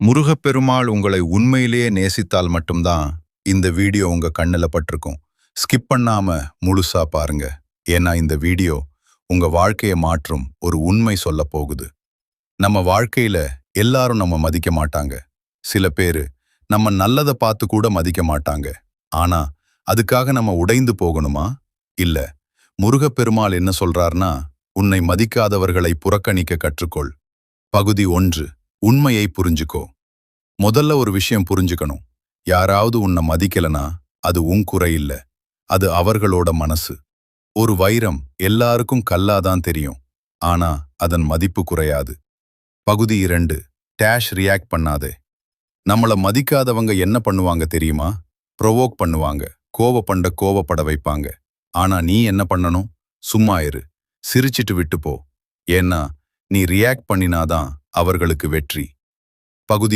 முருகப்பெருமாள் உங்களை உண்மையிலேயே நேசித்தால் மட்டும்தான் இந்த வீடியோ உங்க கண்ணுல பட்டிருக்கும். ஸ்கிப் பண்ணாம முழுசா பாருங்க. ஏன்னா இந்த வீடியோ உங்க வாழ்க்கையை மாற்றும் ஒரு உண்மை சொல்ல போகுது. நம்ம வாழ்க்கையில எல்லாரும் நம்ம மதிக்க மாட்டாங்க. சில பேரு நம்ம நல்லதை பார்த்து கூட மதிக்க மாட்டாங்க. ஆனா அதுக்காக நம்ம உடைந்து போகணுமா? இல்ல. முருகப்பெருமாள் என்ன சொல்றார்னா, உன்னை மதிக்காதவர்களை புறக்கணிக்க கற்றுக்கொள். பகுதி 1. உண்மையை புரிஞ்சுக்கோ. முதல்ல ஒரு விஷயம் புரிஞ்சுக்கணும். யாராவது உன்னை மதிக்கலனா அது உன் குறை இல்ல. அது அவர்களோட மனசு. ஒரு வைரம் எல்லாருக்கும் கல்லாதான் தெரியும். ஆனா அதன் மதிப்பு குறையாது. பகுதி 2. டேஷ் ரியாக்ட் பண்ணாதே. நம்மள மதிக்காதவங்க என்ன பண்ணுவாங்க தெரியுமா? ப்ரொவோக் பண்ணுவாங்க. கோவப்பட வைப்பாங்க. ஆனா நீ என்ன பண்ணணும்? சும்மா இரு. சிரிச்சிட்டு விட்டு போ. ஏன்னா நீ ரியாக்ட் பண்ணினாதான் அவர்களுக்கு வெற்றி. பகுதி